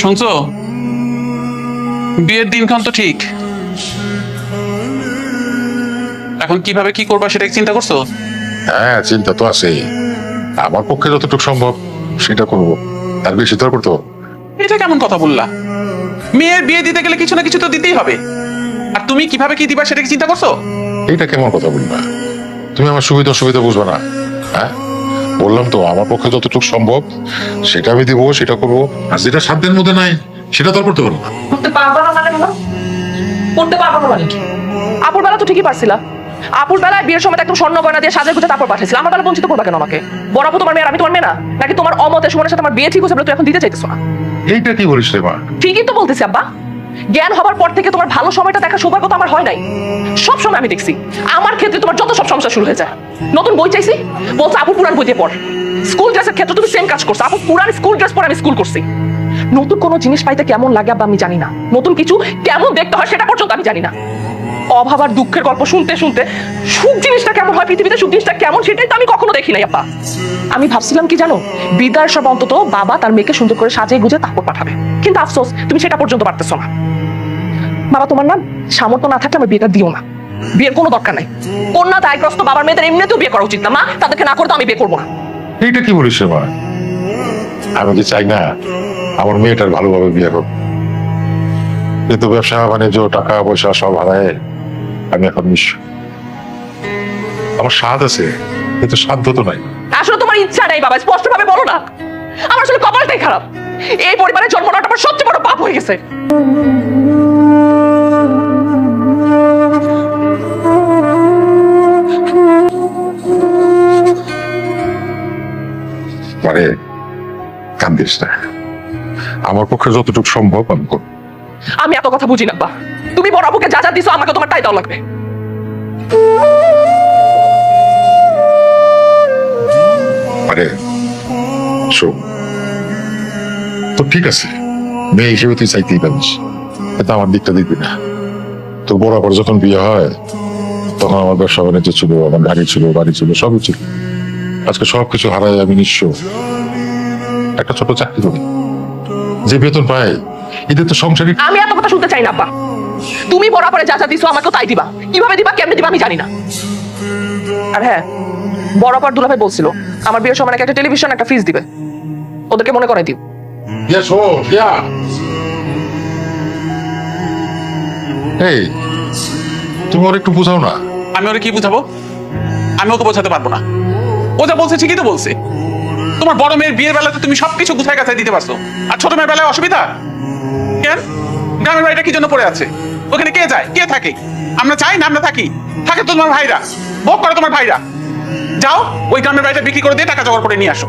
শুনছো, বিয়ের দিনক্ষণ তো ঠিক, এখন কিভাবে কি করবা সেটা চিন্তা করছো? হ্যাঁ, চিন্তা তো আছে। আমার পক্ষে যতটুকু সম্ভব সেটা করবো, তার বেশি তো আর করতে হবে। এটা কেমন কথা বললা? মেয়ের বিয়ে দিতে গেলে কিছু না কিছু তো দিতেই হবে, আর তুমি কিভাবে কি দিবা সেটা কি চিন্তা করছো? এইটা কেমন কথা বলবা? তুমি আমার সুবিধা অসুবিধা বুঝবে না? হ্যাঁ, বললাম তো আমার পক্ষে যতটুকু সম্ভব সেটা আমি দিব, সেটা করবো। আর যেটা সাধ্যের মধ্যে নাই সেটা তো আর করতে পারবো না। করতে পারবা না মানে বলো, করতে পারবা না মানে কি? আপুর বেলা তো ঠিকই পারছিলা। আপুর বেলায় বিয়ের সময় একদম স্বর্ণ গয়না দিয়ে সাজে গুজে তারপর পাঠাইছিল। আমার বেলা বঞ্চিত করবা কেন আমাকে? বড় আপু তোমার মেয়ে, আমি তোমার মেয়ে না? নাকি তোমার অমতে সুমনের সাথে আমার বিয়ে ঠিক হয়েছে বলে তুই এখন দিতে চাইতেছো না? এইটা কি বলিস রে মা? ঠিকই তো বলতেছি আব্বা। জ্ঞান হবার পর থেকে তোমার ভালো সময়টা দেখা সৌভাগ্য তো আমার হয় নাই। সব সময় আমি দেখছি আমার ক্ষেত্রে তোমার যত সব সমস্যা শুরু হয়ে যায়। নতুন বই চাইছি, বলছে আপু পুরান বই দিয়ে পড়। স্কুল ড্রেসের ক্ষেত্রে তুমি সেম কাজ করছো, আপু পুরান স্কুল ড্রেস পরে আমি স্কুল করছি। নতুন কোনো জিনিস পাইতে কেমন লাগে আব্বা আমি জানি না, নতুন কিছু কেমন দেখতে হয় সেটা পর্যন্ত আমি জানি না। অভাব আর দুঃখের গল্প শুনতে শুনতে সুখ জিনিসটা কেমন হয়, পৃথিবীতে সুখ জিনিসটা কেমন সেটাই তো আমি কখনো দেখি নাই আব্বা। আমি ভাবছিলাম কি জানো, বিদায়ের সব অন্তত বাবা তার মেয়েকে সুন্দর করে সাজিয়ে গুজে তারপর পাঠাবে, কিন্তু আফসোস তুমি সেটা পর্যন্ত পারতেছো না। বাবা তোমার না সামর্থ্য না থাকলে আমার বিয়েটা দিও না, বিয়ের কোনো দরকার নাই। কন্যা দায়গ্রস্ত বাবার মেয়েদের এমনিতেও বিয়ে করা উচিত না মা, তাদেরকে না করে তো আমি বিয়ে করবো না। এইটা কি বলিস রে মা? আমি কি চাই না আমার মেয়েটার ভালোভাবে বিয়ে হোক, কিন্তু ব্যবসা বাণিজ্য টাকা পয়সা সব হারায় আমি এখন নিঃস্ব। আমার স্বাদ আছে কিন্তু সাধ্য তো নাই। আসলে তোমার ইচ্ছা নেই বাবা, স্পষ্ট ভাবে বলো না। আমার আসলে কপালটাই খারাপ, এই পরিবারে জন্ম নেওয়াটা আমার সবচেয়ে বড় পাপ হয়ে গেছে। মানে কান্দিস না, আমার পক্ষে যতটুকু সম্ভব আমি করবো। আমি এত কথা বুঝি না বা, তুমি বড় আপুকে যা যা দিছো আমাকে তোমার তাই দেওয়া লাগবে। মানে শোন, তো ঠিক আছে, মেয়ে হিসেবে তুই চাইতেই পারিস, কিন্তু আমার দিকটা দেখবি না। তোর বরাবর যখন বিয়ে হয় তখন আমার ব্যবসা বাণিজ্য ছিল, আমার গাড়ি ছিল, বাড়ি ছিল, সবই ছিল। আজকে সবকিছু হারাই আমি নিঃস্ব। একটা ছোট চাকরি করি, যে বেতন পাই এদের তো সংসারই। আমি এত কথা শুনতে চাই না আব্বা। তুমি বড় পরে যা যা দিছো আমাকে তাই দিবা, কিভাবে দিবা কেমনে দিবা আমি জানি না। আর হ্যাঁ, বড় পর দুলাভাই বলছিল আমার বিয়ের সময় নাকি একটা টেলিভিশন একটা ফ্রিজ দিবে, ওদেরকে মনে করাই দিও। এই, তুমি ওর একটু বোঝাও না। আমি ওরে কি বুঝাবো? আমি ওকে বোঝাতে পারবো না। ও যা বলছে ঠিকই তো বলছে। তোমার বড় মেয়ের বিয়ের বেলাতে তুমি সবকিছু গুছায় গাছায় দিতে পারছো, আর ছোট মেয়ের বেলায় অসুবিধা কেন? গ্রামের বাড়িটা কি জন্য পড়ে আছে? ওখানে কে যায় কে থাকে? আমরা চাই না আমরা থাকি? থাকে তো তোমার ভাইরা, ভোগ করে তোমার ভাইরা। যাও ওই গ্রামের বাড়িটা বিক্রি করে দিয়ে টাকা জোগাড় করে নিয়ে আসো।